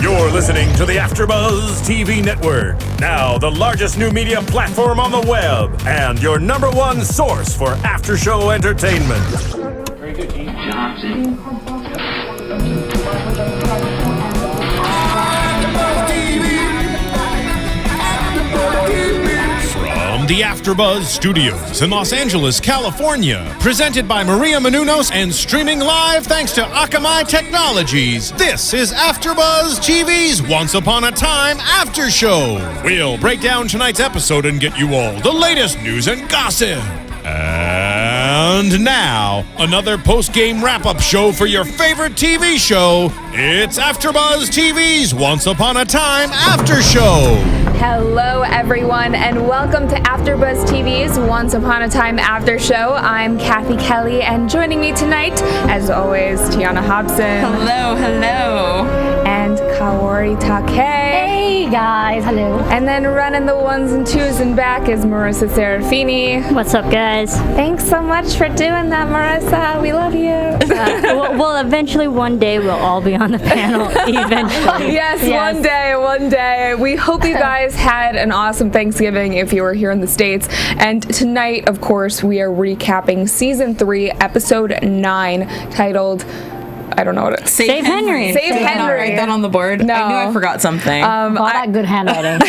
You're listening to the AFTERBUZZ TV Network, now the largest new media platform on the web, and your number one source for after-show entertainment. Very good, Gene Johnson. From the AFTERBUZZ Studios in Los Angeles, California, presented by Maria Menounos and streaming live thanks to Akamai Technologies, this is AFTERBUZZ TV's Once Upon a Time After Show. We'll break down tonight's episode and get you all the latest news and gossip. And now, another post-game wrap-up show for your favorite TV show. It's AFTERBUZZ TV's Once Upon a Time After Show. Hello, everyone, and welcome to AFTERBUZZ TV's Once Upon a Time After Show. I'm Cathy Kelley, and joining me tonight, as always, Tiona Hobson. Hello, hello. And Kaori Takee. Hey, guys. Hello. And then running the ones and twos and back is Marisa Serafini. What's up, guys? Thanks so much for doing that, Marisa. We love you. Well, eventually, one day, we'll all be on the panel. Eventually. Yes, one day. We hope you guys had an awesome Thanksgiving if you were here in the States. And tonight, of course, we are recapping Season 3, Episode 9, titled... I don't know what it's. Save Henry. Save Henry. Write that on the board. No. I knew I forgot something. All that good handwriting.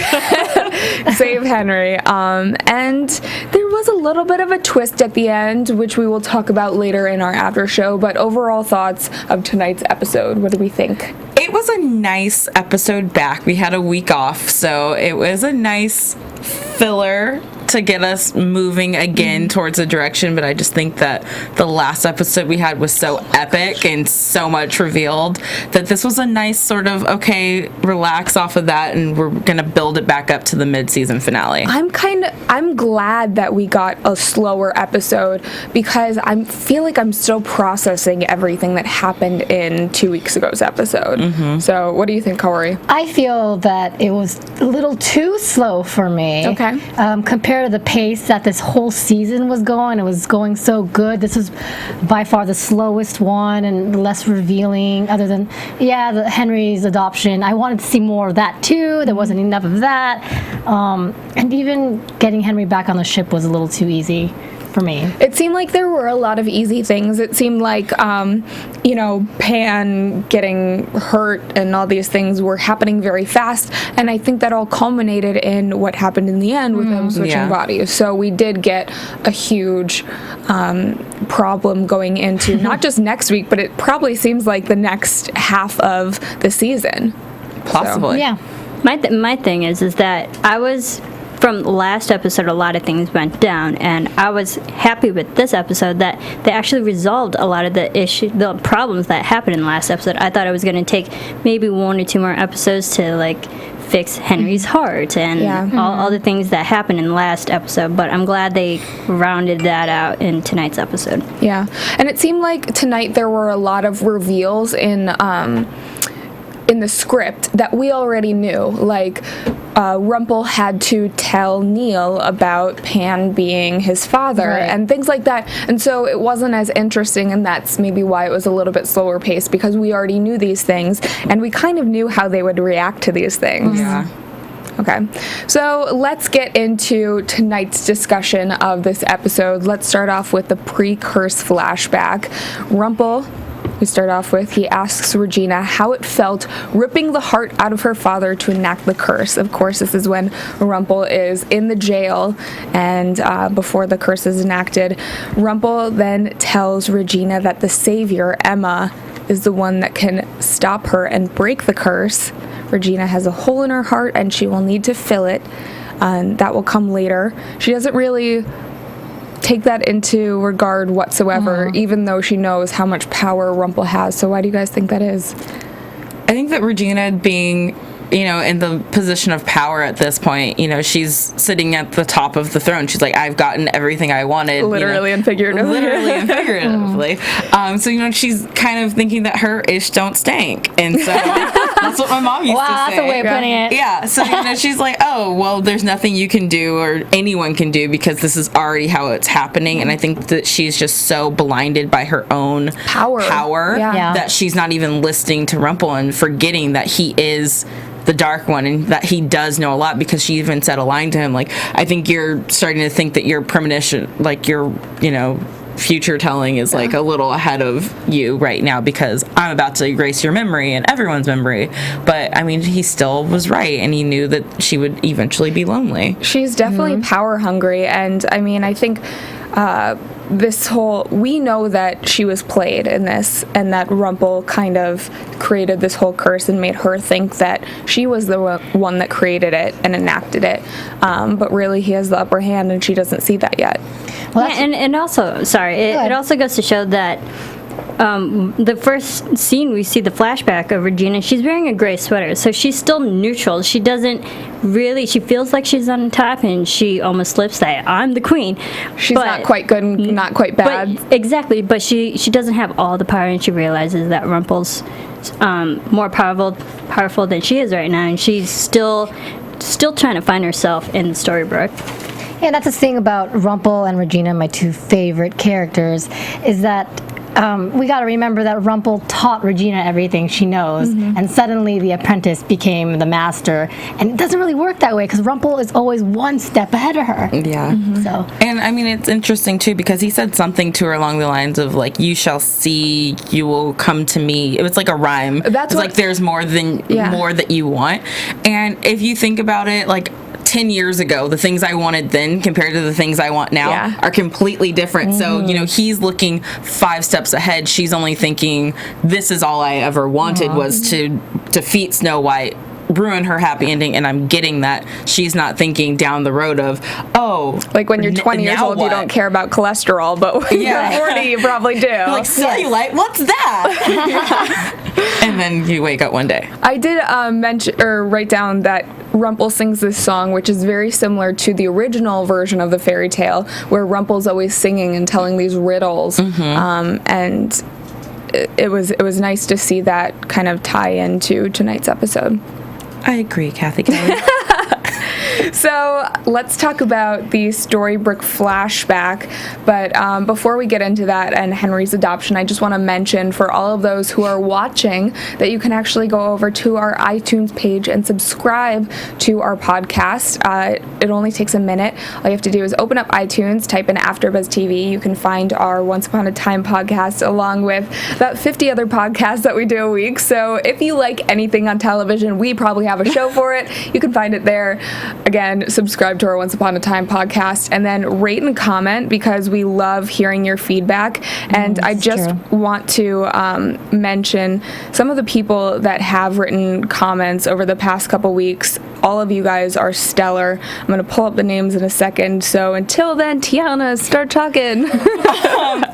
Save Henry. And there was a little bit of a twist at the end, which we will talk about later in our after show. But overall thoughts of tonight's episode. What do we think? It was a nice episode back. We had a week off, so it was a nice filler to get us moving again towards a direction, but I just think that the last episode we had was so epic and so much revealed that this was a nice sort of, okay, relax off of that and we're gonna build it back up to the mid-season finale. I'm glad that we got a slower episode because I feel like I'm still processing everything that happened in 2 weeks ago's episode. So what do you think, Kaori? I feel that it was a little too slow for me. Okay. Compared to the pace that this whole season was going, it was going so good. This was by far the slowest one and less revealing, other than, the Henry's adoption. I wanted to see more of that too. There wasn't enough of that. And even getting Henry back on the ship was a little too easy for me. It seemed like there were a lot of easy things. It seemed like, Pan getting hurt and all these things were happening very fast. And I think that all culminated in what happened in the end with them switching bodies. So we did get a huge problem going into not just next week, but it probably seems like the next half of the season. Possibly. So, yeah. My thing is that I was... From last episode, a lot of things went down, and I was happy with this episode that they actually resolved a lot of the problems that happened in the last episode. I thought it was going to take maybe 1 or 2 more episodes to fix Henry's heart and all the things that happened in the last episode, but I'm glad they rounded that out in tonight's episode. Yeah, and it seemed like tonight there were a lot of reveals in the script that we already knew, like Rumple had to tell Neil about Pan being his father and things like that, and so it wasn't as interesting, and that's maybe why it was a little bit slower paced, because we already knew these things and we kind of knew how they would react to these things. Okay, so let's get into tonight's discussion of this episode. Let's start off with the pre-curse flashback. Rumple, we start off with, he asks Regina how it felt ripping the heart out of her father to enact the curse. Of course, this is when Rumple is in the jail and before the curse is enacted. Rumple then tells Regina that the savior, Emma, is the one that can stop her and break the curse. Regina has a hole in her heart and she will need to fill it. That will come later. She doesn't really take that into regard whatsoever, even though she knows how much power Rumple has. So why do you guys think that is? I think that Regina being, in the position of power at this point, she's sitting at the top of the throne. She's like, I've gotten everything I wanted. Literally and figuratively. So, she's kind of thinking that her ish don't stank. And so That's what my mom used to say. Wow, that's a way of putting it. Yeah, so she's like, oh, well, there's nothing you can do or anyone can do because this is already how it's happening. And I think that she's just so blinded by her own power Yeah. that she's not even listening to Rumple and forgetting that he is the dark one and that he does know a lot, because she even said a line to him like, I think you're starting to think that your premonition, like your, future telling is like a little ahead of you right now, because I'm about to erase your memory and everyone's memory. But I mean, he still was right, and he knew that she would eventually be lonely. She's definitely power hungry, and I mean, I think we know that she was played in this, and that Rumple kind of created this whole curse and made her think that she was the one that created it and enacted it. But really, he has the upper hand, and she doesn't see that yet. Well, and also, it also goes to show that the first scene we see the flashback of Regina, she's wearing a gray sweater, so she's still neutral. She doesn't really, she feels like she's on top, and she almost slips that I'm the queen. She's not quite good and not quite bad. Exactly, but she doesn't have all the power, and she realizes that Rumple's more powerful than she is right now, and she's still trying to find herself in Storybrooke. Yeah, that's the thing about Rumple and Regina, my two favorite characters, is that we got to remember that Rumple taught Regina everything she knows, and suddenly the apprentice became the master. And it doesn't really work that way, because Rumple is always one step ahead of her. Yeah. So, and I mean, it's interesting too, because he said something to her along the lines of like, "You shall see, you will come to me." It was like a rhyme. It's like there's more that you want. And if you think about it, like 10 years ago, the things I wanted then compared to the things I want now are completely different. So, he's looking 5 steps ahead. She's only thinking, this is all I ever wanted was to defeat Snow White, ruin her happy ending, and I'm getting that. She's not thinking down the road of, like when you're 20 years old, you don't care about cholesterol, but when you're 40, you probably do. Like, cellulite, what's that? And then you wake up one day. I did write down that Rumple sings this song, which is very similar to the original version of the fairy tale, where Rumple's always singing and telling these riddles, and it was nice to see that kind of tie into tonight's episode. I agree, Cathy Kelley. So let's talk about the Storybrooke flashback. But before we get into that and Henry's adoption, I just want to mention for all of those who are watching that you can actually go over to our iTunes page and subscribe to our podcast. It only takes a minute. All you have to do is open up iTunes, type in AFTERBUZZ TV. You can find our Once Upon a Time podcast along with about 50 other podcasts that we do a week. So if you like anything on television, we probably have a show for it. You can find it there. Again, subscribe to our Once Upon a Time podcast, and then rate and comment, because we love hearing your feedback. And I just want to mention some of the people that have written comments over the past couple weeks. All of you guys are stellar. I'm going to pull up the names in a second. So until then, Tiona, start talking.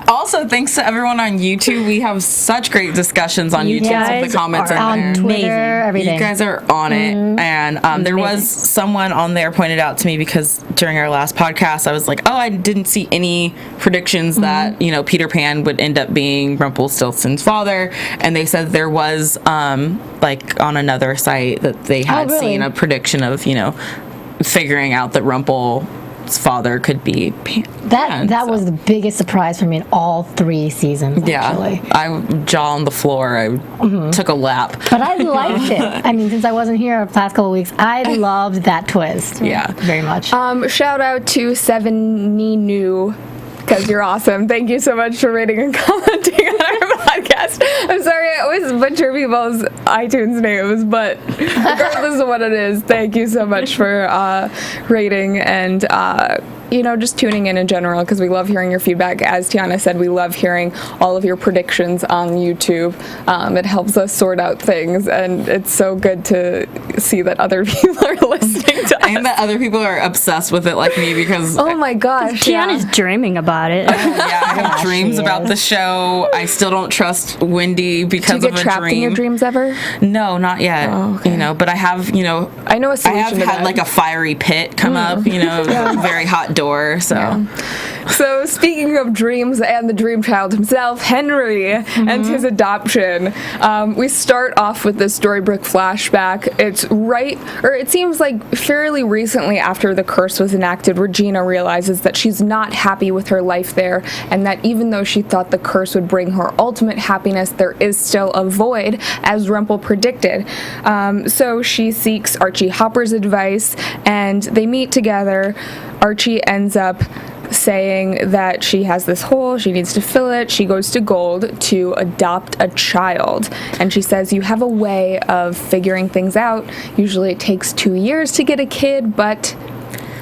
Also, thanks to everyone on YouTube. We have such great discussions on YouTube. So the comments are on there. Twitter, everything. You guys are on it. And there was someone on there pointed out to me, because during our last podcast, I was like, I didn't see any predictions that, Peter Pan would end up being Rumpelstiltskin's father. And they said there was, like, on another site that they had seen a prediction of, figuring out that Rumpel's father could be Pan. That was the biggest surprise for me in all 3 seasons, actually. I jaw on the floor. I took a lap. But I liked it. I mean, since I wasn't here the past couple of weeks, I loved that twist. Yeah. Very much. Shout out to Seven Ninu, because you're awesome. Thank you so much for rating and commenting on our podcast. I'm sorry, I always butcher people's iTunes names, but regardless of what it is, thank you so much for rating and just tuning in general, because we love hearing your feedback. As Tiona said, we love hearing all of your predictions on YouTube. It helps us sort out things, and it's so good to see that other people are listening. listening to and that other people are obsessed with it like me because Oh my gosh. Tiana's dreaming about it. yeah, I have dreams about the show. I still don't trust Wendy because Do you of get a trapped dream. in your dreams ever? No, not yet. Oh, okay. You know, but I have, you know, I know a I solution have to had that. like a fiery pit come up, you know, very hot door. So So speaking of dreams and the dream child himself, Henry and his adoption, we start off with this Storybrooke flashback. It seems like fairly recently after the curse was enacted, Regina realizes that she's not happy with her life there, and that even though she thought the curse would bring her ultimate happiness, there is still a void, as Rumpel predicted. So she seeks Archie Hopper's advice, and they meet together. Archie ends up saying that she has this hole, she needs to fill it. She goes to Gold to adopt a child, and she says, you have a way of figuring things out. Usually it takes 2 years to get a kid, but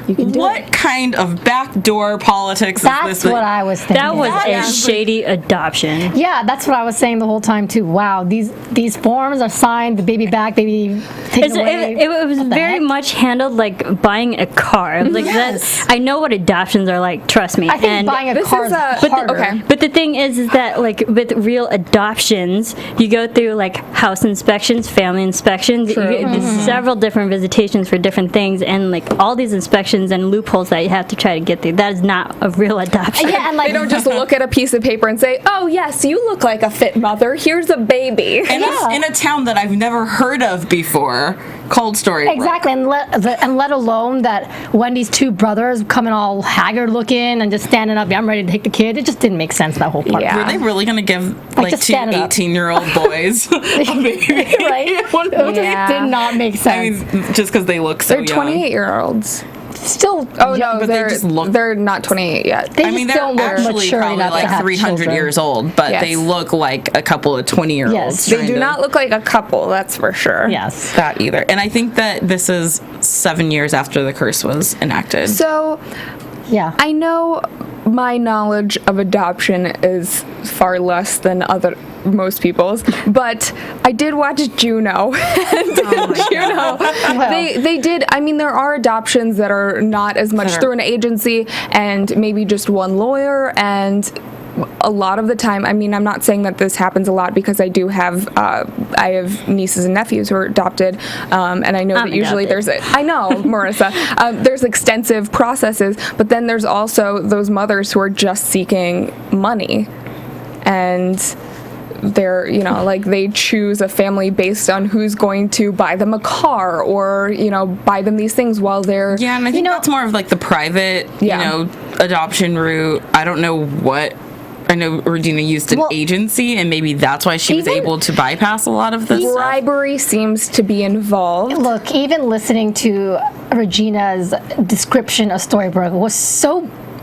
you can do what it. kind of backdoor politics That's is this? what I was thinking. That was a is- shady adoption. Yeah, that's what I was saying the whole time too. Wow, these forms are signed, the baby back, baby taken away. It was What the very heck? much handled like buying a car. Like Yes. that. I know what adoptions are like. Trust me. I think And buying a this car is is a- harder. okay. But the thing is that like with real adoptions, you go through like house inspections, family inspections. There's several different visitations for different things, and like all these inspections and loopholes that you have to try to get through. That is not a real adoption. Yeah, and like They don't just look at a piece of paper and say, oh yes, you look like a fit mother, here's a baby. And it's in a town that I've never heard of before, called Storybrooke. exactly, and let alone that Wendy's two brothers coming all haggard looking and just standing up. Yeah, I'm ready to take the kid. It just didn't make sense, that whole part. Yeah. Were they really going to give like just two stand it up. 18-year-old boys a baby? Right? It Yeah. just did not make I sense. mean, just because they look so They're young. 28-year-olds. Still, Oh young, no, but they they're just look- they're not 28 yet. They I mean, just they're don't look actually mature probably enough to like have 300 children. years old, but Yes. they look like a couple of 20-year-olds. Yes. They do not look like a couple, that's for sure. Yes. that either. And I think that this is 7 years after the curse was enacted. So Yeah. I know my knowledge of adoption is far less than most people's, but I did watch Juno. And Juno, they did. I mean, there are adoptions that are not as much Sure. through an agency and maybe just one lawyer, and a lot of the time, I mean, I'm not saying that this happens a lot because I do have, I have nieces and nephews who are adopted, and I know I'm that usually adopted. I know, Marissa, there's extensive processes, but then there's also those mothers who are just seeking money, and they're, you know, like they choose a family based on who's going to buy them a car or, you know, buy them these things while they're, yeah, and I think that's more of like the private, Yeah. you know, adoption route. I don't know what. I know Regina used an Well, agency, and maybe that's why she was even- able to bypass a lot of this stuff. bribery seems to be involved. Look, even listening to Regina's description of Storybrooke was so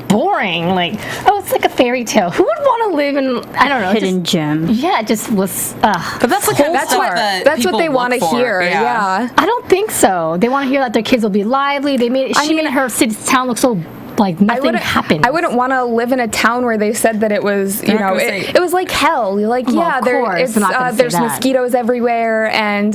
boring. Like, oh, it's like a fairy tale. Who would want to live in, I don't know, Hidden gem. yeah, it just was, But that's the kind of That's stuff what that that's what people they look want to for. hear. Yeah. I don't think so. They want to hear that their kids will be lively. She made her town look so like nothing happened. I wouldn't want to live in a town where they said that it was, you They're not know, gonna say- it was like hell. Like, Well, yeah, of course, they're not gonna say there's that. mosquitoes everywhere, and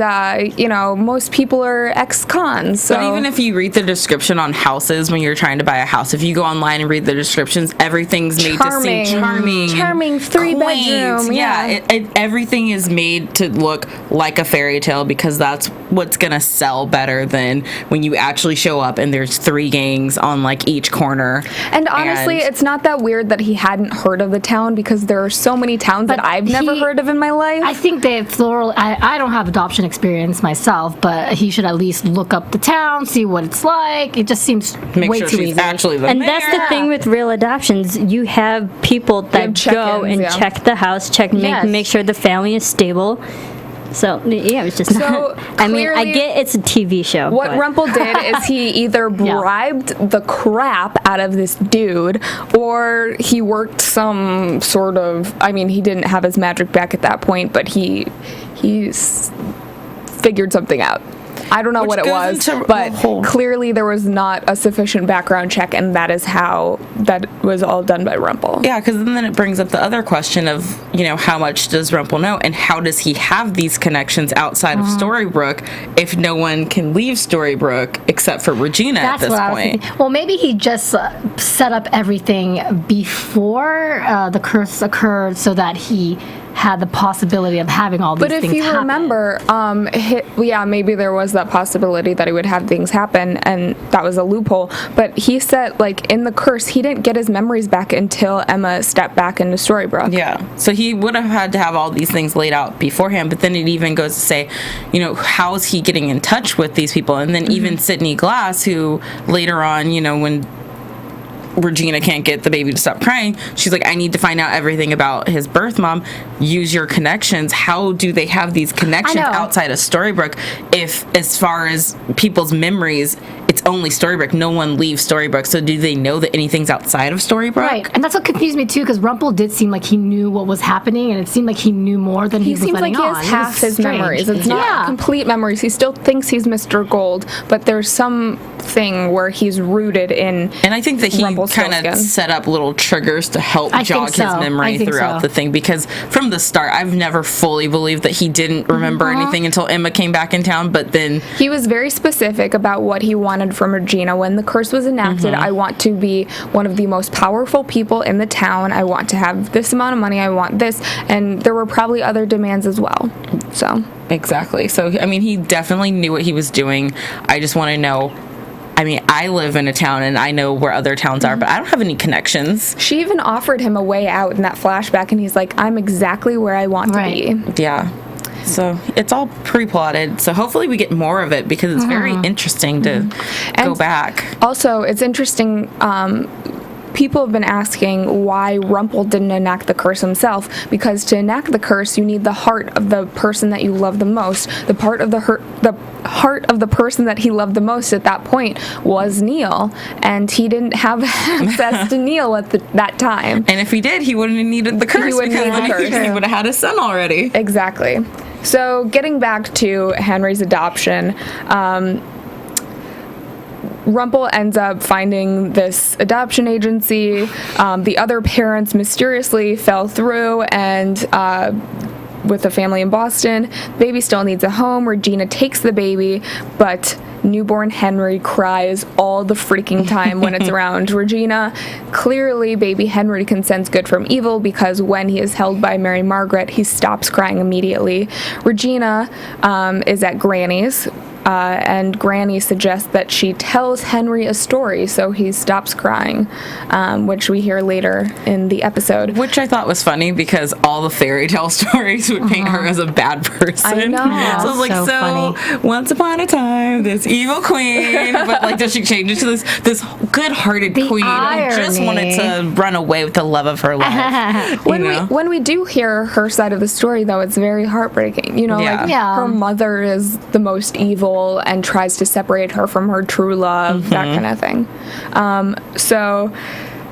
you know, most people are ex-cons. So But even if you read the description on houses when you're trying to buy a house, if you go online and read the descriptions, everything's made to seem charming, Charming and 3-bedroom, quaint. yeah. Everything is made to look like a fairy tale because that's what's gonna sell better than when you actually show up and there's 3 gangs on like each corner. And honestly, it's not that weird that he hadn't heard of the town because there are so many towns that But I've never he- heard of in my life. I think they floral. I don't have adoption experience myself, but he should at least look up the town, see what it's like. It just seems Make way sure too she's easy. actually the And mayor. that's the thing with real adoptions. You have people that have go check-ins, and yeah. check the house, Yes. make sure the family is stable. So yeah, it was just So, not. I mean, I clearly- get it's a TV show. What but Rumpel did is he either bribed the crap out of this dude, or he worked some sort of. I mean, he didn't have his magic back at that point, but he figured something out. I don't know Which what it goes was, into but a whole- clearly there was not a sufficient background check, and that is how that was all done by Rumple. Yeah, because then it brings up the other question of, how much does Rumple know, and how does he have these connections outside of Storybrooke if no one can leave Storybrooke except for Regina at this I was point? thinking. Well, maybe he just set up everything before the curse occurred so that he had the possibility of having all these But things if you happen. remember, maybe there was that possibility that he would have things happen, and that was a loophole. But he said, like, in the curse, he didn't get his memories back until Emma stepped back into Storybrooke. Yeah, so he would have had to have all these things laid out beforehand, but then it even goes to say, how is he getting in touch with these people? And then even Sydney Glass, who later on, when Regina can't get the baby to stop crying, she's like, I need to find out everything about his birth mom. Use your connections. How do they have these connections outside of Storybrooke if, as far as people's memories, it's only Storybrooke? No one leaves Storybrooke. So do they know that anything's outside of Storybrooke? Right, and that's what confused me too, because Rumple did seem like he knew what was happening, and it seemed like he knew more than he was seems letting like he on. has It half was his strange. memories. It's not complete memories. He still thinks he's Mr. Gold, but there's something where he's rooted in. And I think that he kind of Rumpelstiltskin. set up little triggers to help I jog think so. his I memory think throughout so. the thing, because from the start, I've never fully believed that he didn't remember anything until Emma came back in town, but then He was very specific about what he wanted from Regina. When the curse was enacted, I want to be one of the most powerful people in the town. I want to have this amount of money. I want this. And there were probably other demands as well. So exactly. So, I mean, he definitely knew what he was doing. I just want to know. I mean, I live in a town and I know where other towns are, but I don't have any connections. she even offered him a way out in that flashback, and he's like, I'm exactly where I want to be. Yeah. So it's all pre-plotted. So hopefully we get more of it, because it's very interesting to go back. Also, it's interesting. People have been asking why Rumple didn't enact the curse himself, because to enact the curse, you need the heart of the person that you love the most. The heart of the person that he loved the most at that point was Neil, and he didn't have access to Neil at that time. And if he did, he wouldn't have needed the curse, wouldn't because need the curse. he would have had a son already. Exactly. So getting back to Henry's adoption, Rumple ends up finding this adoption agency. The other parents mysteriously fell through, and with a family in Boston, baby still needs a home. Regina takes the baby, but newborn Henry cries all the freaking time when it's around Regina. Clearly, baby Henry can sense good from evil, because when he is held by Mary Margaret, he stops crying immediately. Regina is at Granny's, and Granny suggests that she tells Henry a story so he stops crying, which we hear later in the episode. Which I thought was funny, because all the fairy tale stories would paint her as a bad person. I know. So I was like, So so once upon a time, this evil queen, but like, does she change it to this good-hearted The queen who just wanted to run away with the love of her life? When we do hear her side of the story, though, it's very heartbreaking. Her mother is the most evil and tries to separate her from her true love, that kind of thing. So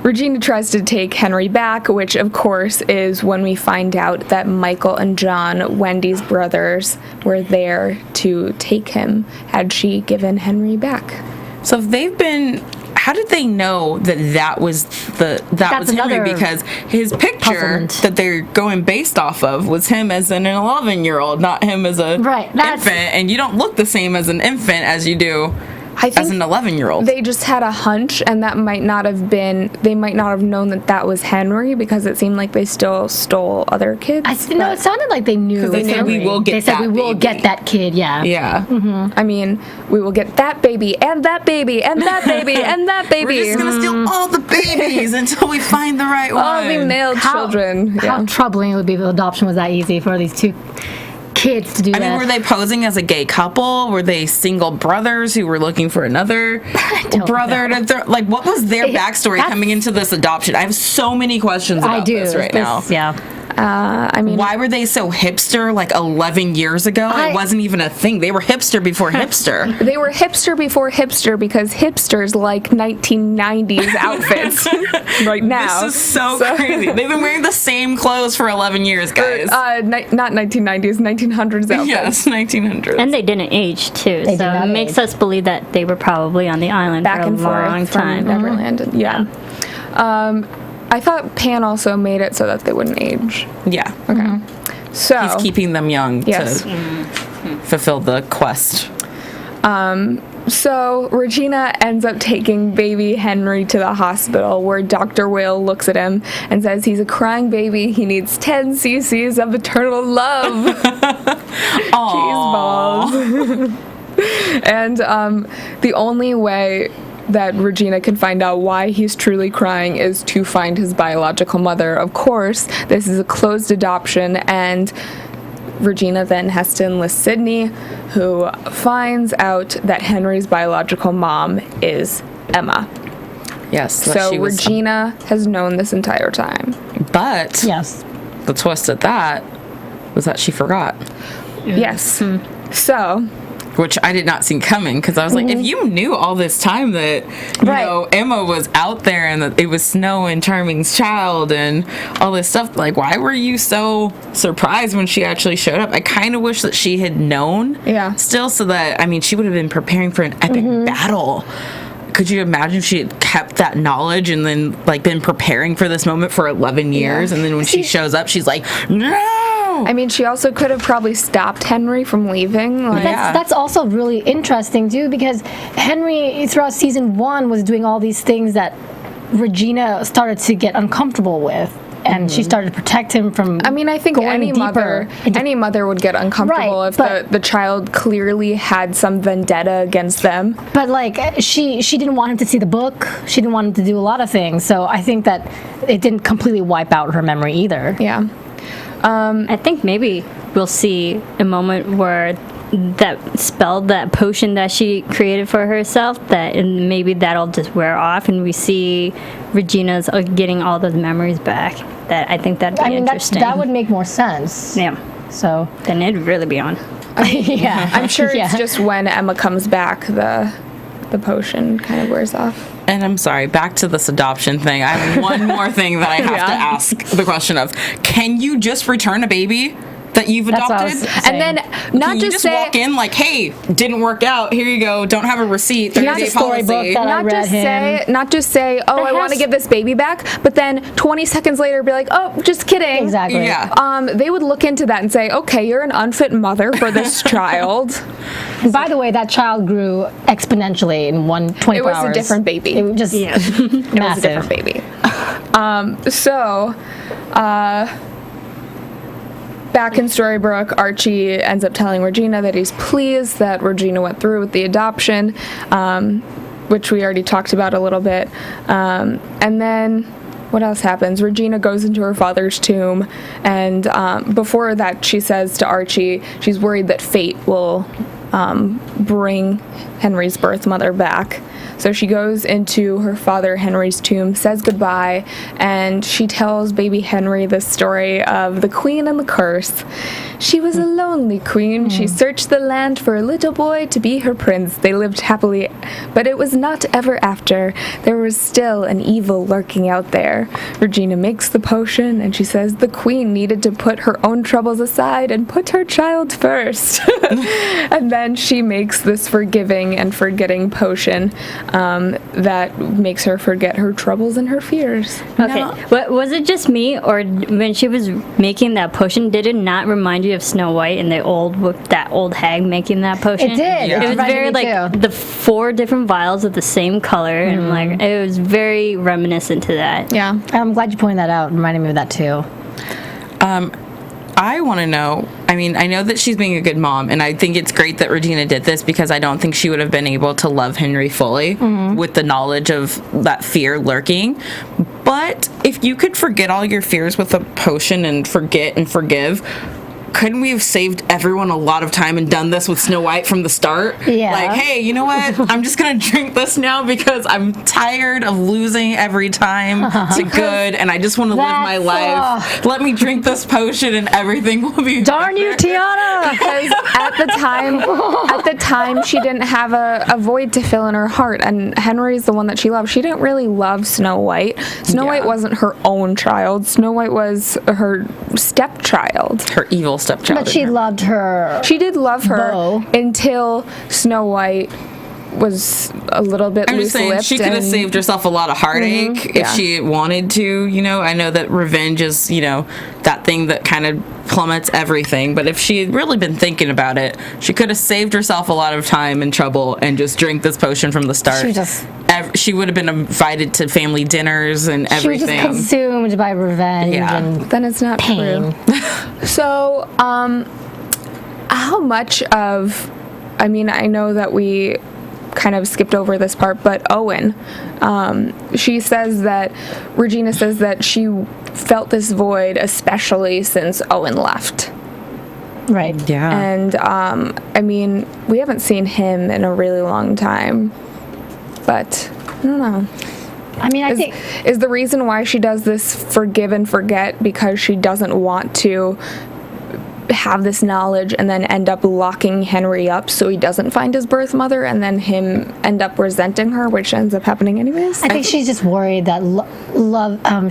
Regina tries to take Henry back, which of course is when we find out that Michael and John, Wendy's brothers, were there to take him had she given Henry back. So if they've been, how did they know that was was Henry? another Because his picture puzzlement. that they're going based off of was him as an 11-year-old, not him as a infant. And you don't look the same as an infant as you do I think as an 11-year-old. They just had a hunch, and that might not have been. They might not have known that was Henry, because it seemed like they still stole other kids. it sounded like they knew. 'Cause they said, Henry. "We will get They said that we will baby." get that kid. Yeah. Yeah. I mean, we will get that baby, and that baby, and that baby, and that baby. We're just gonna steal all the babies until we find the right one. all the male children. How troubling it would be if adoption was that easy for these two kids to do I that. mean, were they posing as a gay couple? Were they single brothers who were looking for another brother? Like, what was their backstory coming into this adoption? I have so many questions about this right now. Yeah. I mean, why were they so hipster like 11 years ago? It wasn't even a thing. They were hipster before hipster. they were hipster before hipster because hipsters like 1990s outfits right now. This is so crazy. They've been wearing the same clothes for 11 years, guys. Not 1990s, 1900s outfits. Yes, 1900s. And they didn't age too, They so did not it makes age. us believe that they were probably on the island Back for a and long forth from time. Neverland. Yeah. I thought Pan also made it so that they wouldn't age. Yeah. Okay. So He's keeping them young Yes. to fulfill the quest. So Regina ends up taking baby Henry to the hospital where Dr. Whale looks at him and says he's a crying baby. He needs 10 cc's of eternal love. Cheese balls. And the only way that Regina can find out why he's truly crying is to find his biological mother. Of course, this is a closed adoption, and Regina then has to enlist Sydney, who finds out that Henry's biological mom is Emma. Yes. that So she was- Regina has known this entire time. But Yes. the twist at that was that she forgot, Yes. So which I did not see coming, because I was like, if you knew all this time that, you Right. know, Emma was out there and that it was Snow and Charming's child and all this stuff, like, why were you so surprised when she actually showed up? I kind of wish that she had known still, so that, I mean, she would have been preparing for an epic battle. Could you imagine if she had kept that knowledge and then, like, been preparing for this moment for 11 years, and then when she shows up, she's like, no! I mean, she also could have probably stopped Henry from leaving. Like, That's also really interesting too, because Henry throughout season 1 was doing all these things that Regina started to get uncomfortable with, and she started to protect him from. I mean, I think going any deeper mother would get uncomfortable Right, if but- the child clearly had some vendetta against them. But like she didn't want him to see the book. She didn't want him to do a lot of things. So I think that it didn't completely wipe out her memory either. Yeah. I think maybe we'll see a moment where that spell, that potion that she created for herself, that and maybe that'll just wear off, and we see Regina's getting all those memories back. That I think that'd be I mean, interesting. that would make more sense. yeah. So Then it'd really be on. yeah, I'm sure Yeah. it's just when Emma comes back, the potion kind of wears off. And I'm sorry, back to this adoption thing. I have one more thing that I have to ask the question of. Can you just return a baby that you've That's what I adopted? was And then not Can you just just say walk in like, hey, didn't work out. Here you go. Don't have a receipt. 30-day Storybook policy. that I not read just him. say, oh, I want to has- give this baby back, but then 20 seconds later be like, oh, just kidding. Exactly. Yeah. They would look into that and say, okay, you're an unfit mother for this child. And by the way, that child grew exponentially in 24 It was hours. a different baby. It was just It was a massive. different baby. Back in Storybrooke, Archie ends up telling Regina that he's pleased that Regina went through with the adoption, which we already talked about a little bit. And then what else happens? Regina goes into her father's tomb, and before that she says to Archie she's worried that fate will bring Henry's birth mother back. So she goes into her father Henry's tomb, says goodbye, and she tells baby Henry the story of the queen and the curse. She was a lonely queen. She searched the land for a little boy to be her prince. They lived happily, but it was not ever after. There was still an evil lurking out there. Regina makes the potion, and she says the queen needed to put her own troubles aside and put her child first. And then she makes this forgiving and forgetting potion that makes her forget her troubles and her fears. Okay. Was it just me, or when she was making that potion, did it not remind you of Snow White and that old hag making that potion? It did. Yeah. It was reminded very me like too. the 4 different vials of the same color, and like it was very reminiscent to that. Yeah. I'm glad you pointed that out. It reminded me of that too. I want to know, I mean, I know that she's being a good mom, and I think it's great that Regina did this, because I don't think she would have been able to love Henry fully with the knowledge of that fear lurking. But if you could forget all your fears with a potion and forget and forgive, couldn't we have saved everyone a lot of time and done this with Snow White from the start? Yeah. Like, hey, you know what? I'm just gonna drink this now because I'm tired of losing every time to good, and I just want to live my life. Let me drink this potion and everything will be Darn you, Tiona! Because at the time, she didn't have a void to fill in her heart, and Henry's the one that she loved. She didn't really love Snow White. Snow White wasn't her own child. Snow White was her stepchild. her evil stepchild. But she loved her. She did love her Beau. until Snow White was a little bit I'm just saying loose-lipped. she could have saved herself a lot of heartache if she wanted to, you know. I know that revenge is, you know, that thing that kind of plummets everything, but if she had really been thinking about it, she could have saved herself a lot of time and trouble and just drank this potion from the start. She would have been invited to family dinners and everything. She was just consumed by revenge and then it's not pain. true. So, how much of, I mean, I know that we kind of skipped over this part, but Owen, she says that, Regina says that she felt this void especially since Owen left. Right. Yeah. And, I mean, we haven't seen him in a really long time, but I don't know. I mean, I think... Is the reason why she does this forgive and forget because she doesn't want to have this knowledge and then end up locking Henry up so he doesn't find his birth mother and then him end up resenting her, which ends up happening anyways? I think she's just worried that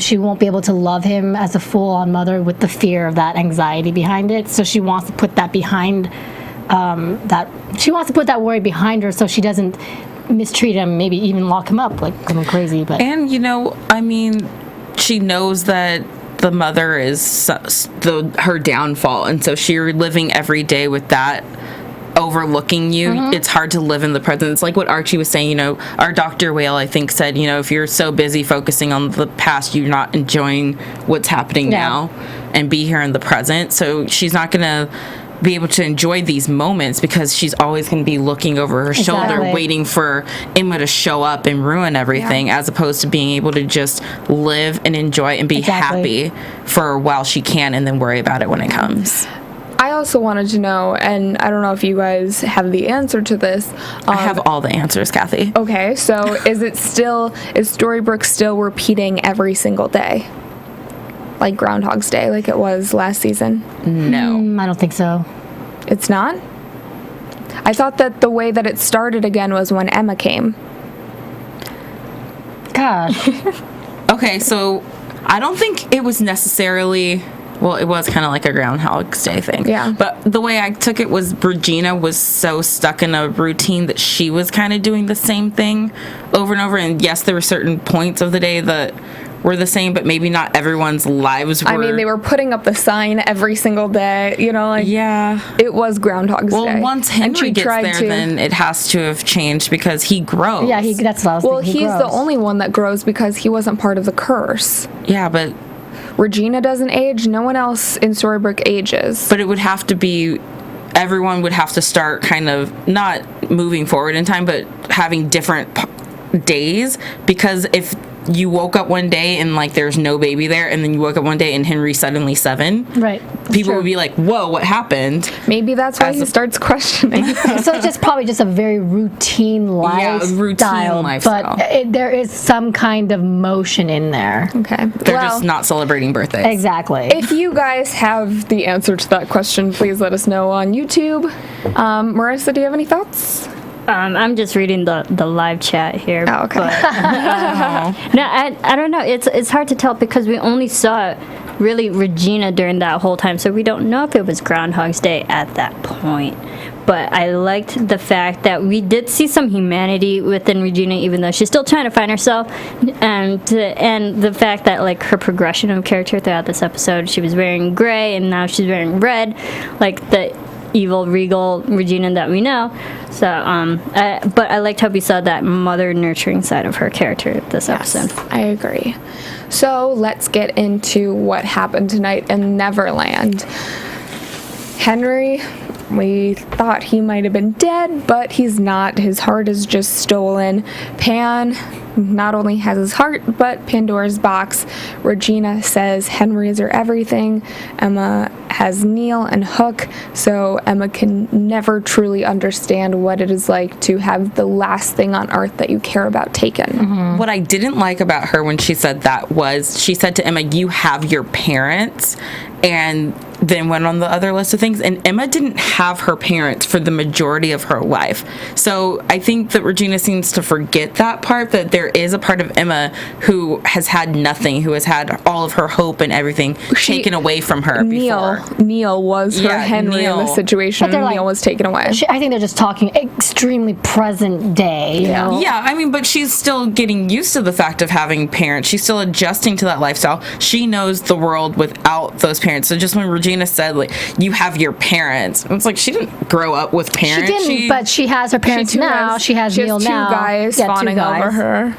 she won't be able to love him as a full-on mother with the fear of that anxiety behind it. So she wants to put that behind she wants to put that worry behind her so she doesn't mistreat him, maybe even lock him up like going crazy. But and you know, I mean, she knows that the mother is her downfall, and so she's living every day with that overlooking you. It's hard to live in the present. It's like what Archie was saying, you know, our Dr. Whale, I think, said, you know, if you're so busy focusing on the past, you're not enjoying what's happening now and be here in the present. So she's not gonna be able to enjoy these moments because she's always going to be looking over her shoulder waiting for Emma to show up and ruin everything, as opposed to being able to just live and enjoy and be happy for a while she can and then worry about it when it comes. I also wanted to know, and I don't know if you guys have the answer to this. I have all the answers, Kathy. Okay, so is Storybrooke still repeating every single day? Like Groundhog's Day, like it was last season? No. I don't think so. It's not? I thought that the way that it started again was when Emma came. Gosh. Okay, so I don't think it was necessarily... Well, it was kind of like a Groundhog's Day thing. Yeah. But the way I took it was Regina was so stuck in a routine that she was kind of doing the same thing over and over. And yes, there were certain points of the day that were the same, but maybe not everyone's lives were. I mean, they were putting up the sign every single day, you know, like... Yeah. It was Groundhog's Day. Well, once Henry gets there, then it has to have changed because he grows. Yeah, that's what I was Well, thinking. he's the only one that grows because he wasn't part of the curse. Yeah, but... Regina doesn't age. No one else in Storybrooke ages. But it would have to be... Everyone would have to start kind of not moving forward in time, but having different days, because if you woke up one day and like there's no baby there, and then you woke up one day and Henry's suddenly 7, right? People would be like, "Whoa, what happened?" Maybe that's why he starts questioning. So it's just probably just a very routine lifestyle, but there is some kind of motion in there. Okay, they're just not celebrating birthdays. Exactly. If you guys have the answer to that question, please let us know on YouTube. Marisa, do you have any thoughts? I'm just reading the live chat here. Oh, okay. But, no, I don't know. It's hard to tell because we only saw really Regina during that whole time, so we don't know if it was Groundhog's Day at that point. But I liked the fact that we did see some humanity within Regina, even though she's still trying to find herself, and the fact that like her progression of character throughout this episode, she was wearing gray and now she's wearing red, like the evil regal Regina that we know. So but I liked how we saw that mother nurturing side of her character this episode. I agree. So let's get into what happened tonight in Neverland. Henry, we thought he might have been dead, but he's not. His heart is just stolen. Pan, not only has his heart, but Pandora's box. Regina says Henry's are everything. Emma has Neil and Hook, so Emma can never truly understand what it is like to have the last thing on earth that you care about taken. What I didn't like about her when she said that was she said to Emma, you have your parents, and then went on the other list of things. And Emma didn't have her parents for the majority of her life. So I think that Regina seems to forget that part, that there is a part of Emma who has had nothing, who has had all of her hope and everything taken away from her before. Neil was her Henry in this situation, and Neil was taken away. I think they're just talking extremely present day, you know? Yeah, I mean, but she's still getting used to the fact of having parents. She's still adjusting to that lifestyle. She knows the world without those parents. So just when Regina said, like, you have your parents, it's like she didn't grow up with parents. She didn't, but she has her parents now. She has Neil now. Two guys fawning over her.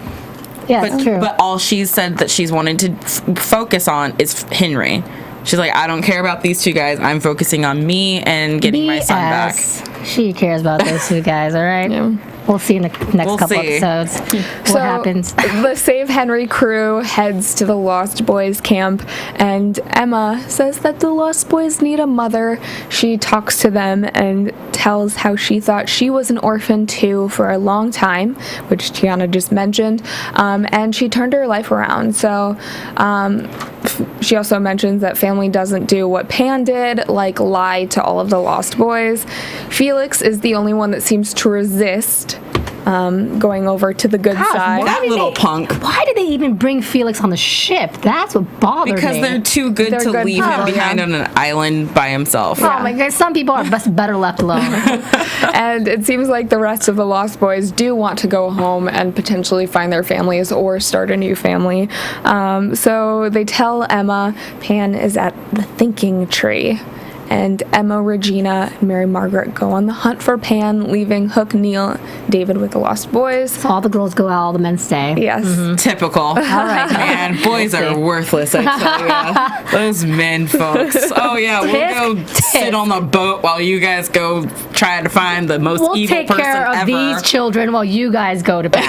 Yeah, that's true. But all she's said that she's wanted to focus on is Henry. She's like, I don't care about these two guys. I'm focusing on me and getting my son back. She cares about those two guys, all right? Yeah. We'll see in the next couple episodes what happens. The Save Henry crew heads to the Lost Boys camp, and Emma says that the Lost Boys need a mother. She talks to them and tells how she thought she was an orphan too for a long time, which Tiona just mentioned, and she turned her life around. So she also mentions that family doesn't do what Pan did, like lie to all of the Lost Boys. Felix is the only one that seems to resist going over to the good side. That little punk. Why did they even bring Felix on the ship? That's what bothered me. Because they're too good to leave him behind on an island by himself. Oh my God, some people are better left alone. And it seems like the rest of the Lost Boys do want to go home and potentially find their families or start a new family. So they tell Emma Pan is at the thinking tree. And Emma, Regina, and Mary Margaret go on the hunt for Pan, leaving Hook, Neil, David with the Lost Boys. So all the girls go out, all the men stay. Yes. Typical. All right. Man, boys are worthless, I tell you. Those men folks. Oh, yeah, we'll go sit on the boat while you guys go try to find the most evil person ever. We'll take care of these children while you guys go to bed.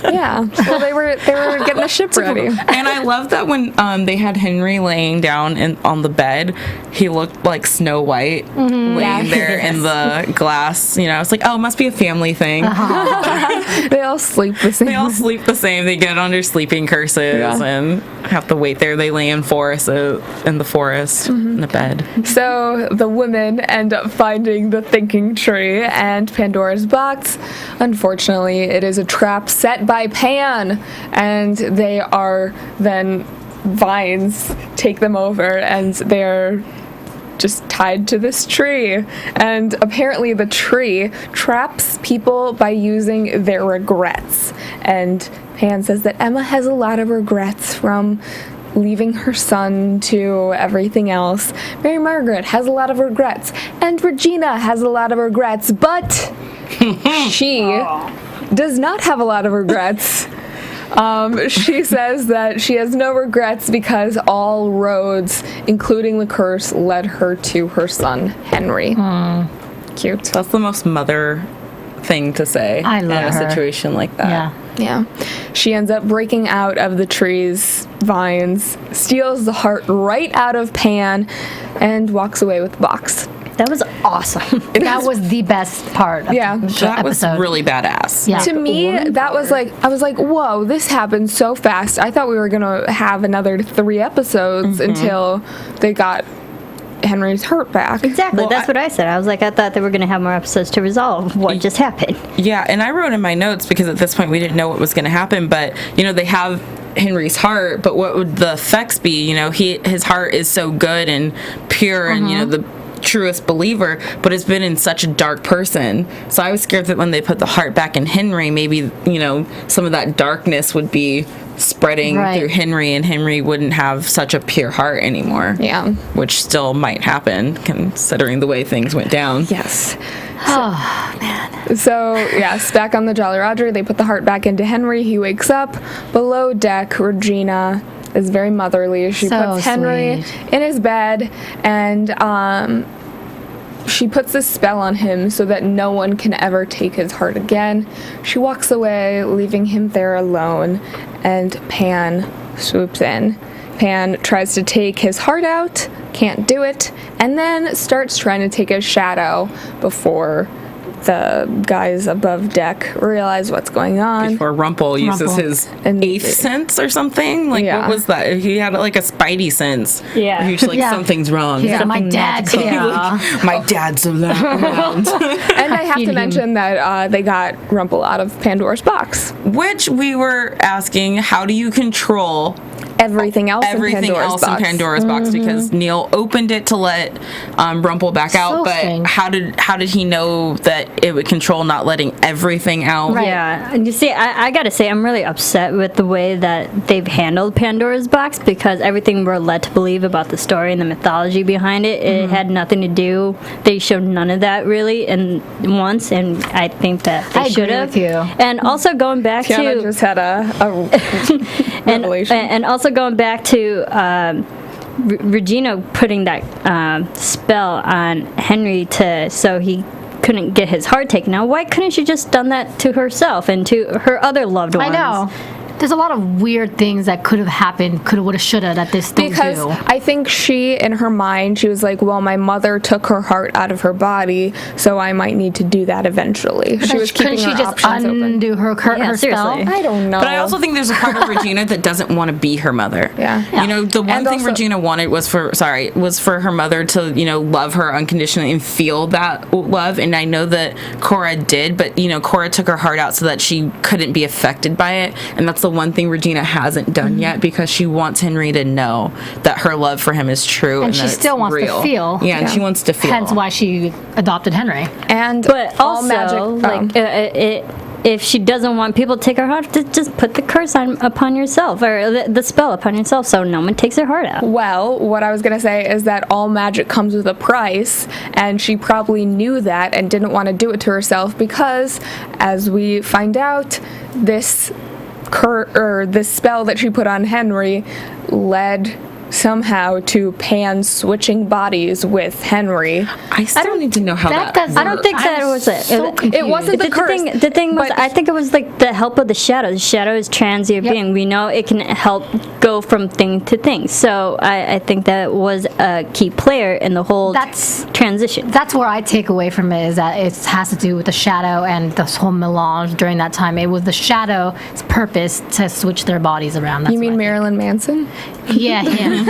Yeah. Well, they were getting the ship ready. And I love that when they had Henry laying down on the bed, he looked like Snow White laying there in the glass. You know, it's like, oh, it must be a family thing. They all sleep the same. They get under sleeping curses and have to wait there. They lay in the forest in a bed. So the women end up finding the thinking tree and Pandora's box. Unfortunately, it is a trap set by Pan, and they are then vines take them over, and they're just tied to this tree. And apparently the tree traps people by using their regrets. And Pan says that Emma has a lot of regrets from leaving her son to everything else. Mary Margaret has a lot of regrets. And Regina has a lot of regrets. But she does not have a lot of regrets. She says that she has no regrets because all roads, including the curse, led her to her son, Henry. Cute. That's the most mother thing to say in a situation like that. Yeah. She ends up breaking out of the tree's vines, steals the heart right out of Pan, and walks away with the box. That was awesome. That was the best part of the that was episode. really badass. Yeah. To me, that was like, I was like, whoa, this happened so fast. I thought we were going to have another 3 episodes until they got Henry's hurt back. Exactly. Well, that's what I said. I was like, I thought they were going to have more episodes to resolve what just happened. Yeah, and I wrote in my notes, because at this point we didn't know what was going to happen, but, you know, they have Henry's heart, but what would the effects be? You know, his heart is so good and pure and, you know, the truest believer, but has been in such a dark person. So I was scared that when they put the heart back in Henry, maybe, you know, some of that darkness would be spreading through Henry, and Henry wouldn't have such a pure heart anymore. Yeah. Which still might happen, considering the way things went down. Yes. Oh, man. So, yes, back on the Jolly Roger, they put the heart back into Henry. He wakes up. Below deck, Regina is very motherly. She puts Henry in his bed, and she puts this spell on him so that no one can ever take his heart again. She walks away, leaving him there alone, and Pan swoops in. Pan tries to take his heart out, can't do it, and then starts trying to take his shadow before the guys above deck realize what's going on. Before Rumple uses his eighth sense or something. Like, what was that? He had like a spidey sense. Yeah. He's like, something's wrong. Yeah, my dad's My dad's around. And I have to mention that they got Rumple out of Pandora's box. Which we were asking, how do you control everything else in Pandora's box because Neil opened it to let Rumple back out, but strange. how did he know that it would control not letting everything out? Right. Yeah, and you see, I gotta say, I'm really upset with the way that they've handled Pandora's box, because everything we're led to believe about the story and the mythology behind it, it had nothing to do. They showed none of that really once, and I think that they should have. with you. And also going back Tiona to just had a revelation. and also going back to Regina putting that spell on Henry so he couldn't get his heart taken out. Why couldn't she just done that to herself and to her other loved ones? I know. There's a lot of weird things that could have happened, coulda, woulda, shoulda, that this don't Because do. I think she, in her mind, she was like, well, my mother took her heart out of her body, so I might need to do that eventually. She was keeping Couldn't her she just options open. undo her spell? seriously. I don't know. But I also think there's a part of Regina that doesn't want to be her mother. Yeah. You know, the one And thing also- Regina wanted was for her mother to, love her unconditionally and feel that love. And I know that Cora did, but, Cora took her heart out so that she couldn't be affected by it. And that's the one thing Regina hasn't done yet, because she wants Henry to know that her love for him is true. And that she it's still wants real. to feel. Yeah, and she wants to feel. Hence why she adopted Henry. And But all also, magic, if she doesn't want people to take her heart, just put the curse upon yourself, or the spell upon yourself, so no one takes her heart out. Well, what I was going to say is that all magic comes with a price, and she probably knew that and didn't want to do it to herself because, as we find out, this spell that she put on Henry led somehow to Pan switching bodies with Henry. I still need to know how that I don't think that was it. It wasn't the curse. The thing was, but- I think it was like the help of the shadow. The shadow is transient being. We know it can help go from thing to thing. So I think that was a key player in the whole transition. That's where I take away from it, is that it has to do with the shadow and this whole melange during that time. It was the shadow's purpose to switch their bodies around. That's You mean what I Marilyn Manson? think. Yeah, him.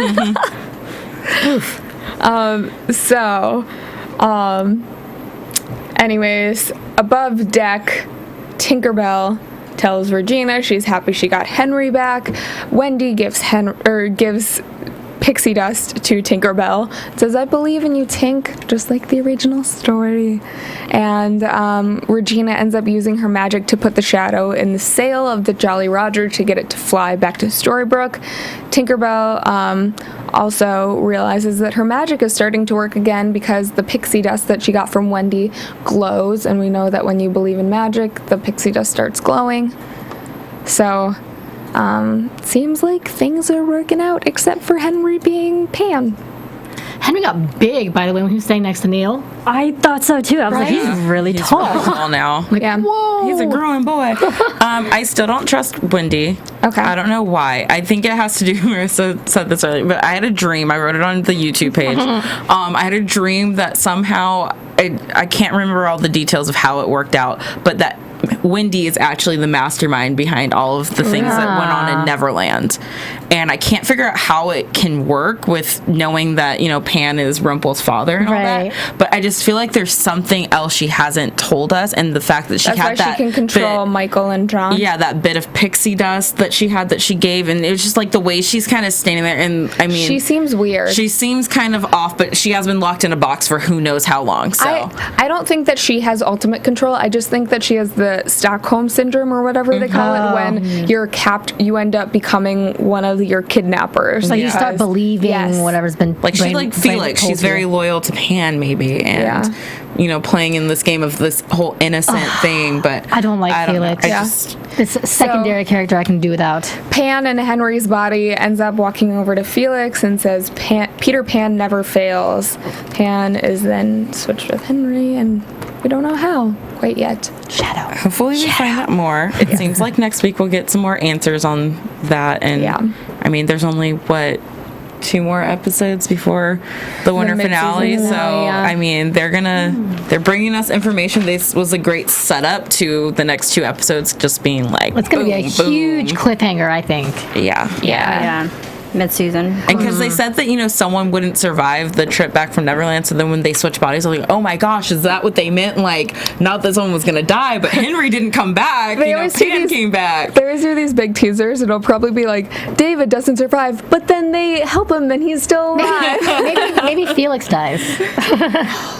Anyways, above deck, Tinkerbell tells Regina she's happy she got Henry back. Wendy gives pixie dust to Tinkerbell. It says, I believe in you, Tink, just like the original story. And Regina ends up using her magic to put the shadow in the sail of the Jolly Roger to get it to fly back to Storybrooke. Tinkerbell also realizes that her magic is starting to work again because the pixie dust that she got from Wendy glows, and we know that when you believe in magic, the pixie dust starts glowing. So seems like things are working out, except for Henry being Pan. Henry got big, by the way, when he was staying next to Neil. I thought so too. I was like, he's really He's tall. really tall now. Yeah. He's a growing boy. I still don't trust Wendy. Okay. I don't know why. I think it has to do, Marissa said this earlier, but I had a dream. I wrote it on the YouTube page. I had a dream that somehow, I can't remember all the details of how it worked out, but that Wendy is actually the mastermind behind all of the things that went on in Neverland. And I can't figure out how it can work with knowing that, Pan is Rumple's father and all Right. that. But I just feel like there's something else she hasn't told us. And the fact that she That's why had that she can control bit, Michael and John. yeah, that bit of pixie dust that she had that she gave. And it was just like the way she's kind of standing there. And I mean, She seems weird. she seems kind of off, but she has been locked in a box for who knows how long. So I don't think that she has ultimate control. I just think that she has the the Stockholm syndrome or whatever they call it, when you end up becoming one of your kidnappers. Like you start believing whatever's been like she's like Felix. She's very loyal to Pan, maybe, and you know, playing in this game of this whole innocent thing. But I don't like Felix. This secondary character I can do without. Pan in Henry's body ends up walking over to Felix and says, Peter Pan never fails. Pan is then switched with Henry, and we don't know how quite yet. Shadow. Hopefully we find out more. It seems like next week we'll get some more answers on that. And I mean, there's only 2 more episodes before the winter finale, so I mean they're bringing us information. This was a great setup to the next 2 episodes just being like, it's gonna be a huge cliffhanger, I think. Yeah. Mid-season. And because they said that, you know, someone wouldn't survive the trip back from Neverland, so then when they switch bodies, they're like, oh my gosh, is that what they meant? Like, not that someone was gonna die, but Henry didn't come back. Pan came back. They always do these big teasers. It'll probably be like, David doesn't survive, but then they help him and he's still alive. maybe Felix dies.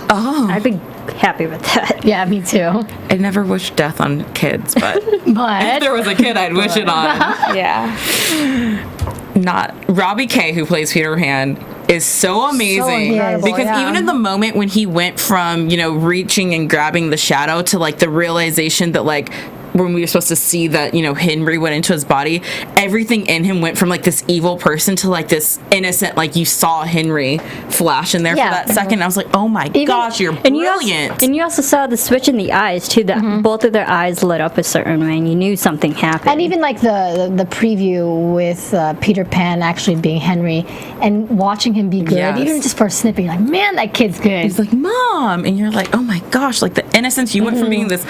I'd be happy with that. Yeah, me too. I never wish death on kids, but if there was a kid, I'd wish it on. Not Robbie Kay, who plays Peter Pan, is so amazing because even in the moment when he went from, you know, reaching and grabbing the shadow to like the realization that like when we were supposed to see that, you know, Henry went into his body, everything in him went from like this evil person to like this innocent, like you saw Henry flash in there for that second. I was like, oh my gosh, you're brilliant. And you also saw the switch in the eyes too, that both of their eyes lit up a certain way and you knew something happened. And even like the preview with Peter Pan actually being Henry and watching him be good, even just for a snippet, you're like, man, that kid's good. He's like, Mom, and you're like, oh my gosh, like the innocence, you went from being this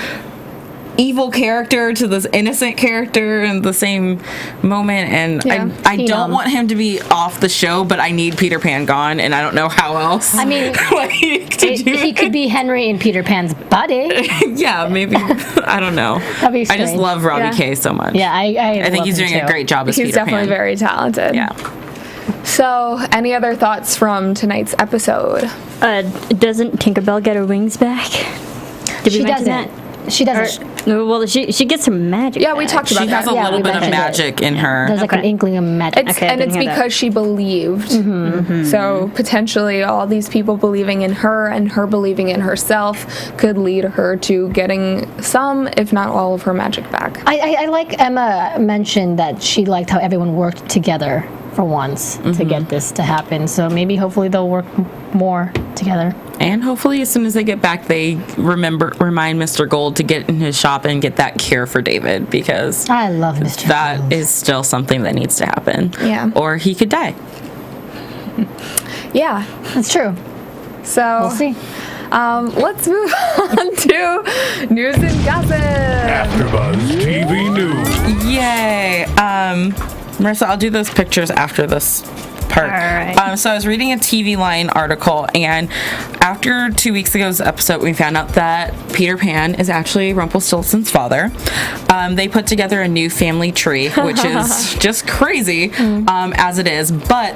evil character to this innocent character in the same moment, and I don't want him to be off the show, but I need Peter Pan gone, and I don't know how else. I mean, he could be Henry and Peter Pan's buddy. Yeah, maybe. I don't know. That'd be strange. I just love Robbie Kay so much. Yeah, I think he's doing a great job as Peter Pan. He's definitely very talented. Yeah. So, any other thoughts from tonight's episode? Doesn't Tinkerbell get her wings back? Did we mention that? She doesn't. Well, she gets some magic. Yeah, we talked about that. She has a little bit of magic in her. There's like an inkling of magic. It's because she believed. So potentially all these people believing in her and her believing in herself could lead her to getting some, if not all, of her magic back. I like Emma mentioned that she liked how everyone worked together for once to get this to happen. So maybe hopefully they'll work more together. And hopefully as soon as they get back, they remind Mr. Gold to get in his shop and get that cure for David, because I love Mr. Gold. That is still something that needs to happen. Yeah. Or he could die. Yeah. That's true. So we'll see. Let's move on to news and gossip. AfterBuzz TV News. Yay. Marissa, I'll do those pictures after this part. All right. So I was reading a TV Line article, and after 2 weeks ago's episode, we found out that Peter Pan is actually Rumpelstiltskin's father. They put together a new family tree, which is just crazy as it is. But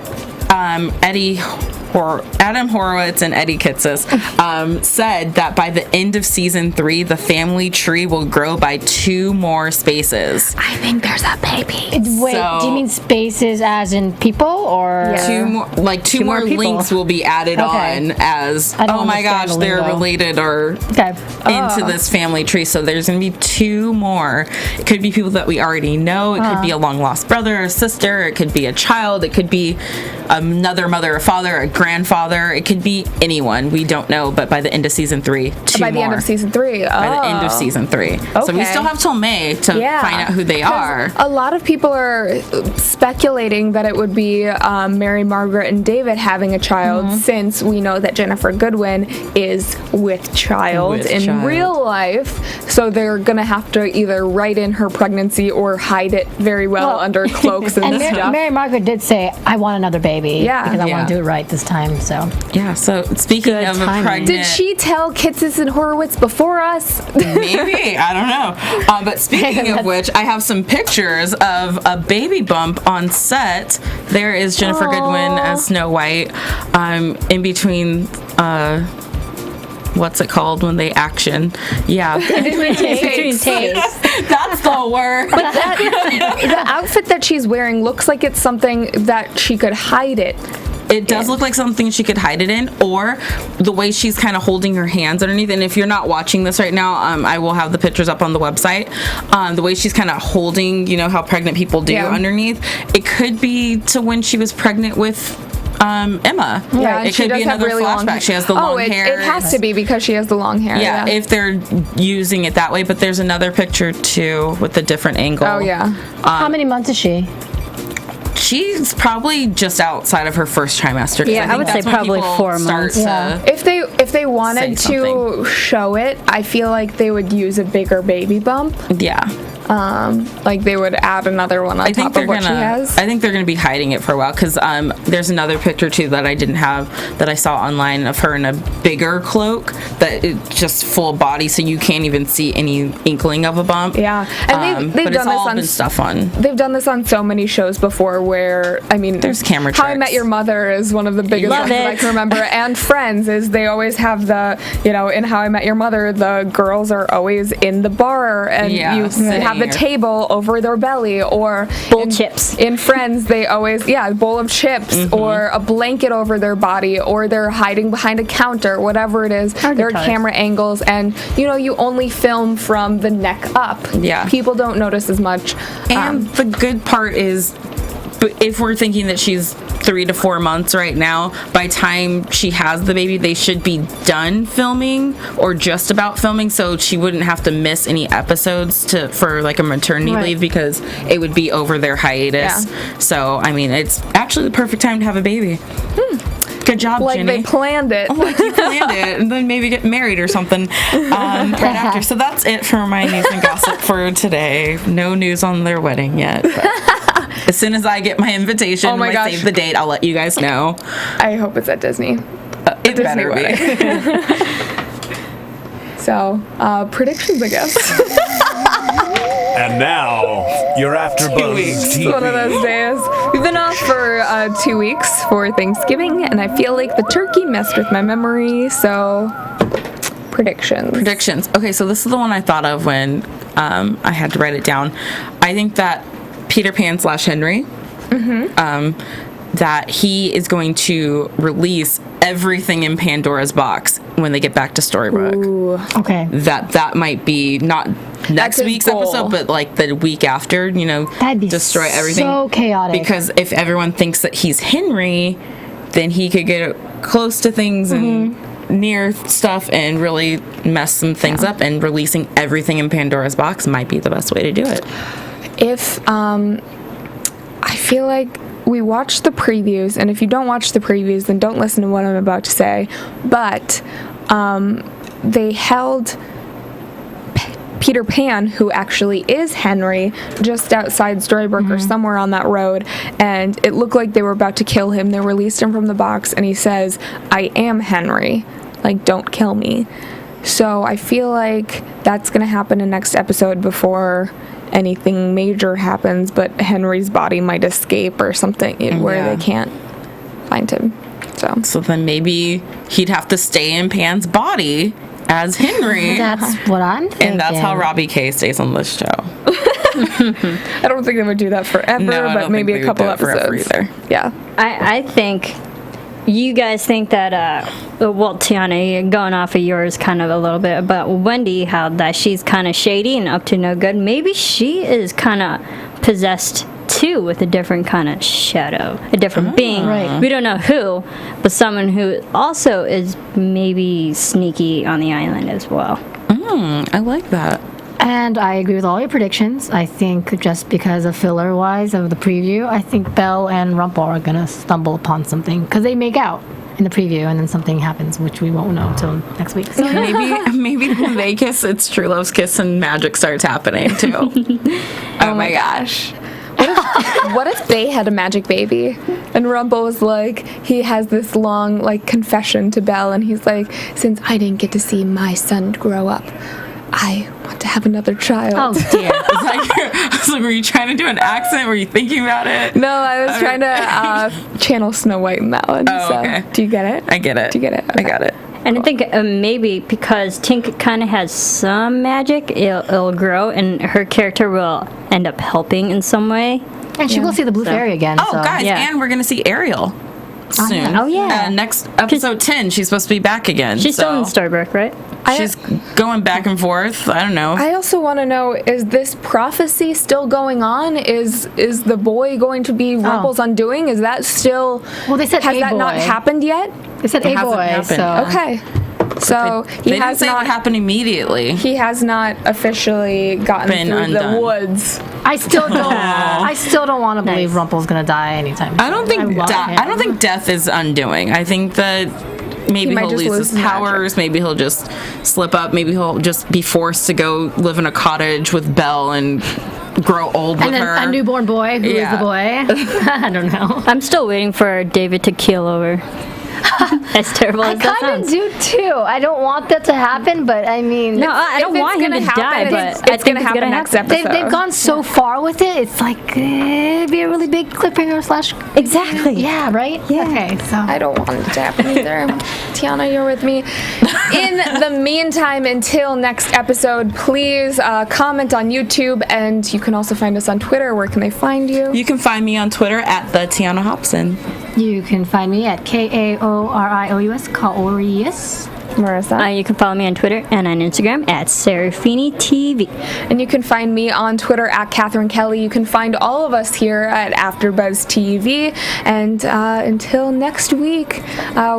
Adam Horowitz and Eddie Kitsis said that by the end of season 3, the family tree will grow by 2 more spaces. I think there's a baby. Wait, do you mean spaces as in people, or 2 more links will be added on as, oh my gosh, they're related or into this family tree. So there's going to be 2 more. It could be people that we already know. It could be a long lost brother or sister. It could be a child. It could be another mother or father, a grandfather. It could be anyone. We don't know. But by the end of season 3, 2 by more. the end of season 3. By the end of season 3. So we still have till May to find out who they are. A lot of people are speculating that it would be Mary Margaret and David having a child, since we know that Jennifer Goodwin is with child in real life. So they're going to have to either write in her pregnancy or hide it very well under cloaks and stuff. Mary Margaret did say, I want another baby. Because I want to do it right this time. So so speaking of a pregnant, did she tell Kitsis and Horowitz before us? Maybe, I don't know. But speaking of which, I have some pictures of a baby bump on set. There is Jennifer Goodwin as Snow White. In between what's it called when they action? Yeah. Between takes. That's the word. But the outfit that she's wearing looks like it's something that she could hide it. It does look like something she could hide it in, or the way she's kind of holding her hands underneath. And if you're not watching this right now, I will have the pictures up on the website. The way she's kind of holding, how pregnant people do underneath. It could be to when she was pregnant with Emma. Yeah, it could be another really flashback. She has the long hair. It has to be because she has the long hair. Yeah, if they're using it that way. But there's another picture too with a different angle. Oh yeah. How many months is she? She's probably just outside of her first trimester. Yeah, I would say probably 4 months. Yeah. If they wanted to show it, I feel like they would use a bigger baby bump. Yeah. Like they would add another one on top of what she has. I think they're gonna be hiding it for a while because there's another picture too that I didn't have that I saw online of her in a bigger cloak that it's just full body, so you can't even see any inkling of a bump. Yeah, and they've done this on They've done this on so many shows before. Where there's camera tricks. How I Met Your Mother is one of the biggest ones that I can remember, and Friends is they always have the in How I Met Your Mother the girls are always in the bar and you have the table over their belly, or chips. In Friends they always a bowl of chips or a blanket over their body, or they're hiding behind a counter, whatever it is. There are camera angles, and you only film from the neck up. Yeah, people don't notice as much. And the good part is, but if we're thinking that she's 3 to 4 months right now, by time she has the baby, they should be done filming or just about filming, so she wouldn't have to miss any episodes for like a maternity leave, because it would be over their hiatus. Yeah. So, it's actually the perfect time to have a baby. Good job, like Jenny. They planned it. Like you planned it, and then maybe get married or something right after. So that's it for my news and gossip for today. No news on their wedding yet. As soon as I get my invitation and I save the date, I'll let you guys know. I hope it's at Disney. It better be. So, predictions, I guess. And now, your AFTERBUZZ TV. It's one of those days. We've been off for 2 weeks for Thanksgiving, and I feel like the turkey messed with my memory, so predictions. Okay, so this is the one I thought of when I had to write it down. I think that Peter Pan / Henry, that he is going to release everything in Pandora's box when they get back to Storybrooke. Ooh. Okay. That might be not next week's episode, but like the week after, that'd be destroy everything. So chaotic. Because if everyone thinks that he's Henry, then he could get close to things and near stuff and really mess some things up, and releasing everything in Pandora's box might be the best way to do it. If I feel like we watched the previews, and if you don't watch the previews, then don't listen to what I'm about to say, but they held Peter Pan, who actually is Henry, just outside Storybrooke or somewhere on that road, and it looked like they were about to kill him. They released him from the box, and he says, "I am Henry, like, don't kill me." So I feel like that's going to happen in next episode before anything major happens, but Henry's body might escape or something where they can't find him. So then maybe he'd have to stay in Pan's body as Henry. That's what I'm thinking. And that's how Robbie K stays on this show. I don't think they would do that forever, but maybe a couple episodes. Either. Yeah. I think you guys think that, Tiona, you're going off of yours kind of a little bit, but Wendy, how that she's kind of shady and up to no good. Maybe she is kind of possessed too with a different kind of shadow, a different being. Right. We don't know who, but someone who also is maybe sneaky on the island as well. I like that. And I agree with all your predictions. I think just because of filler-wise of the preview, I think Belle and Rumple are going to stumble upon something, because they make out in the preview, and then something happens, which we won't know until next week. So maybe when they kiss, it's true love's kiss, and magic starts happening too. Oh my gosh. What if they had a magic baby, and Rumple was like, he has this long confession to Belle, and he's like, since I didn't get to see my son grow up, I want to have another child. Oh dear. I was like, were you trying to do an accent? Were you thinking about it? No, I was trying to channel Snow White in that one. Oh, so. okay. Do you get it? I get it. Do you get it? I got it. And I think maybe because Tink kind of has some magic, it'll grow, and her character will end up helping in some way. And she will see the blue fairy again. Oh, so. guys, Yeah. and we're going to see Ariel soon. Oh, yeah. Next episode 10, she's supposed to be back again. She's still in Storybrooke, right? She's going back and forth. I don't know. I also want to know, is this prophecy still going on? Is the boy going to be Rumple's undoing? Is that still... Well, they said has a that not boy. happened yet? They said It a hasn't boy, happened. so. Okay. So they he didn't has say it would not happen immediately. he has not officially gotten Been through undone. the woods. I still don't want to believe Rumple's gonna die anytime soon. I don't think love him. I don't think death is undoing. I think that maybe He might he'll just lose lose his powers. Maybe he'll just slip up. Maybe he'll just be forced to go live in a cottage with Belle and grow old And with then her. a newborn boy who is Yeah. the boy. I don't know. I'm still waiting for David to keel over. As terrible I as that kind of sounds. do too. I don't want that to happen, but I mean, No, I don't If it's want him gonna to die, happen, but it's I think gonna it's happen gonna next happen. episode. they've gone so far with it. It's like it'd be a really big cliffhanger slash. Exactly. Yeah. Right. Yeah. Okay. So I don't want it to happen either. Tiana, you're with me. In the meantime, until next episode, please comment on YouTube, and you can also find us on Twitter. Where can they find you? You can find me on Twitter at the Tiona Hobson. you can find me at KAORIOUS Kaorius. Marisa. You can follow me on Twitter and on Instagram at Serafini TV. And you can find me on Twitter at Cathy Kelley. You can find all of us here at AFTERBUZZ TV. And until next week,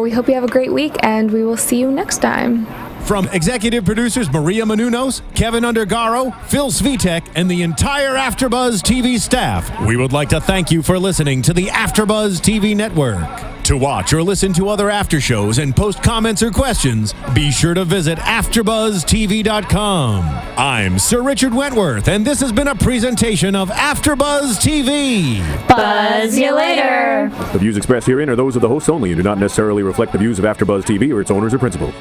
we hope you have a great week, and we will see you next time. From executive producers Maria Menounos, Kevin Undergaro, Phil Svitek, and the entire AfterBuzz TV staff, we would like to thank you for listening to the AfterBuzz TV network. To watch or listen to other after shows and post comments or questions, be sure to visit AfterBuzzTV.com. I'm Sir Richard Wentworth, and this has been a presentation of AfterBuzz TV. Buzz you later. The views expressed herein are those of the hosts only and do not necessarily reflect the views of AfterBuzz TV or its owners or principals.